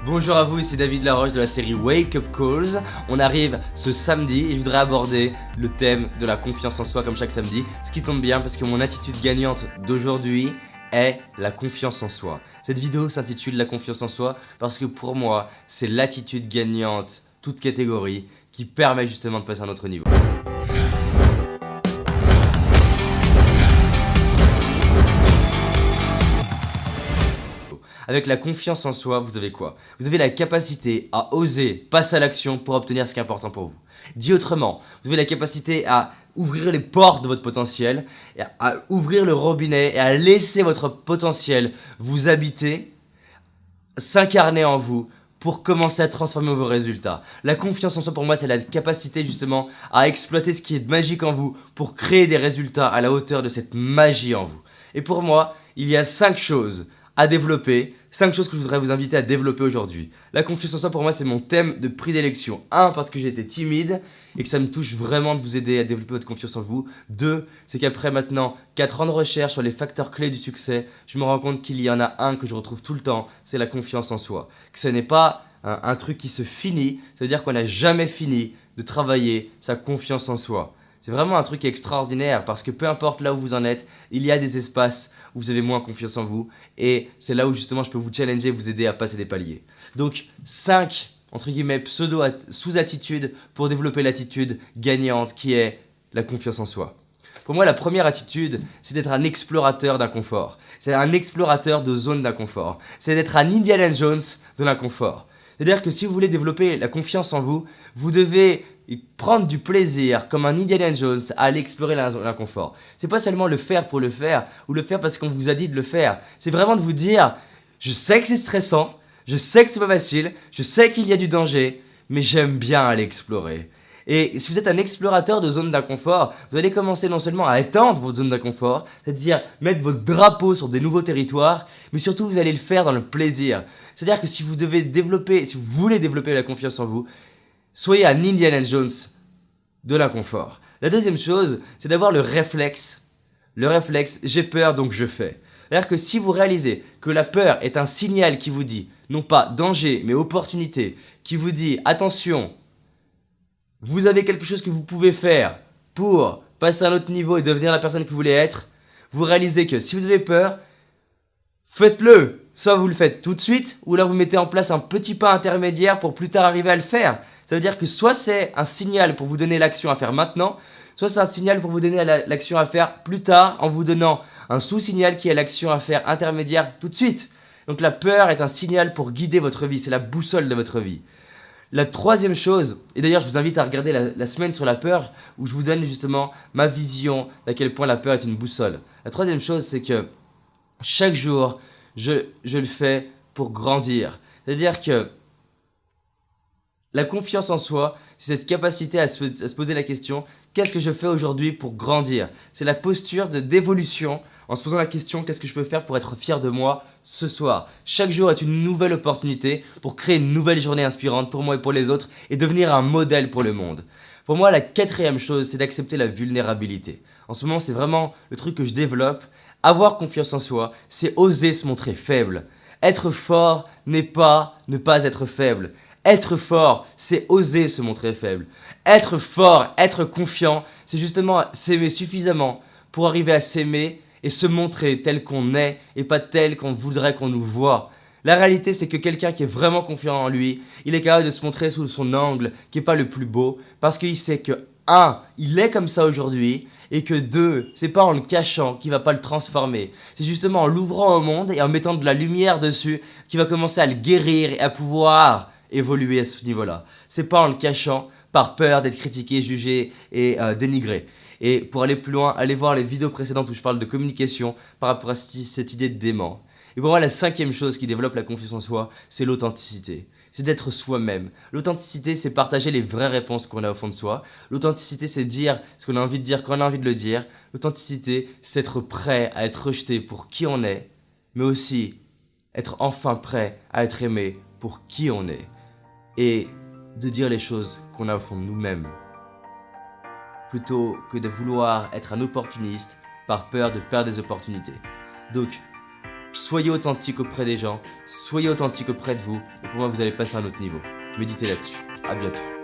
Bonjour à vous, ici David Laroche de la série Wake Up Calls. On arrive ce samedi et je voudrais aborder le thème de la confiance en soi comme chaque samedi. Ce qui tombe bien parce que mon attitude gagnante d'aujourd'hui est la confiance en soi. Cette vidéo s'intitule la confiance en soi parce que pour moi, c'est l'attitude gagnante, toute catégorie, qui permet justement de passer à un autre niveau. Avec la confiance en soi, vous avez quoi? Vous avez la capacité à oser passer à l'action pour obtenir ce qui est important pour vous. Dit autrement, vous avez la capacité à ouvrir les portes de votre potentiel, à ouvrir le robinet et à laisser votre potentiel vous habiter, s'incarner en vous pour commencer à transformer vos résultats. La confiance en soi pour moi, c'est la capacité justement à exploiter ce qui est magique en vous pour créer des résultats à la hauteur de cette magie en vous. Et pour moi, il y a 5 choses à développer, 5 choses que je voudrais vous inviter à développer aujourd'hui. La confiance en soi pour moi c'est mon thème de prédilection. 1, parce que j'ai été timide et que ça me touche vraiment de vous aider à développer votre confiance en vous. 2, c'est qu'après maintenant 4 ans de recherche sur les facteurs clés du succès, je me rends compte qu'il y en a un que je retrouve tout le temps, c'est la confiance en soi. Que ce n'est pas un truc qui se finit, ça veut dire qu'on n'a jamais fini de travailler sa confiance en soi. C'est vraiment un truc extraordinaire parce que peu importe là où vous en êtes, il y a des espaces où vous avez moins confiance en vous et c'est là où justement je peux vous challenger, vous aider à passer des paliers. Donc 5 entre guillemets sous-attitudes pour développer l'attitude gagnante qui est la confiance en soi. Pour moi la première attitude c'est d'être un explorateur d'inconfort. C'est un explorateur de zone d'inconfort. C'est d'être un Indiana Jones de l'inconfort. C'est-à-dire que si vous voulez développer la confiance en vous, vous devez prendre du plaisir comme un Indiana Jones à aller explorer l'inconfort. C'est pas seulement le faire pour le faire ou le faire parce qu'on vous a dit de le faire. C'est vraiment de vous dire je sais que c'est stressant, je sais que c'est pas facile, je sais qu'il y a du danger, mais j'aime bien aller explorer. Et si vous êtes un explorateur de zone d'inconfort, vous allez commencer non seulement à étendre votre zone d'inconfort, c'est-à-dire mettre votre drapeau sur des nouveaux territoires, mais surtout vous allez le faire dans le plaisir. C'est-à-dire que si vous voulez développer la confiance en vous, soyez un Indiana Jones de l'inconfort. La deuxième chose, c'est d'avoir le réflexe. Le réflexe, j'ai peur donc je fais. C'est-à-dire que si vous réalisez que la peur est un signal qui vous dit, non pas danger, mais opportunité, qui vous dit attention, vous avez quelque chose que vous pouvez faire pour passer à un autre niveau et devenir la personne que vous voulez être, vous réalisez que si vous avez peur, faites-le. Soit vous le faites tout de suite, ou là vous mettez en place un petit pas intermédiaire pour plus tard arriver à le faire. Ça veut dire que soit c'est un signal pour vous donner l'action à faire maintenant, soit c'est un signal pour vous donner l'action à faire plus tard en vous donnant un sous-signal qui est l'action à faire intermédiaire tout de suite. Donc la peur est un signal pour guider votre vie, c'est la boussole de votre vie. La troisième chose, et d'ailleurs je vous invite à regarder la semaine sur la peur où je vous donne justement ma vision d'à quel point la peur est une boussole. La troisième chose c'est que chaque jour je le fais pour grandir. C'est-à-dire que la confiance en soi, c'est cette capacité à se poser la question qu'est-ce que je fais aujourd'hui pour grandir? C'est la posture d'évolution en se posant la question qu'est-ce que je peux faire pour être fier de moi ce soir? Chaque jour est une nouvelle opportunité pour créer une nouvelle journée inspirante pour moi et pour les autres et devenir un modèle pour le monde. Pour moi, la quatrième chose, c'est d'accepter la vulnérabilité. En ce moment, c'est vraiment le truc que je développe. Avoir confiance en soi, c'est oser se montrer faible. Être fort n'est pas ne pas être faible. Être fort, c'est oser se montrer faible. Être fort, être confiant, c'est justement s'aimer suffisamment pour arriver à s'aimer et se montrer tel qu'on est et pas tel qu'on voudrait qu'on nous voit. La réalité, c'est que quelqu'un qui est vraiment confiant en lui, il est capable de se montrer sous son angle qui n'est pas le plus beau parce qu'il sait que 1, il est comme ça aujourd'hui et que 2, c'est pas en le cachant qu'il va pas le transformer. C'est justement en l'ouvrant au monde et en mettant de la lumière dessus qu'il va commencer à le guérir et à pouvoir évoluer à ce niveau-là. C'est pas en le cachant par peur d'être critiqué, jugé et dénigré. Et pour aller plus loin, allez voir les vidéos précédentes où je parle de communication par rapport à cette idée de dément. Et pour moi, la cinquième chose qui développe la confiance en soi, c'est l'authenticité. C'est d'être soi-même. L'authenticité, c'est partager les vraies réponses qu'on a au fond de soi. L'authenticité, c'est dire ce qu'on a envie de dire quand on a envie de le dire. L'authenticité, c'est être prêt à être rejeté pour qui on est, mais aussi être enfin prêt à être aimé pour qui on est. Et de dire les choses qu'on a au fond de nous-mêmes. Plutôt que de vouloir être un opportuniste par peur de perdre des opportunités. Donc, soyez authentique auprès des gens, soyez authentique auprès de vous, et pour moi vous allez passer à un autre niveau. Méditez là-dessus. À bientôt.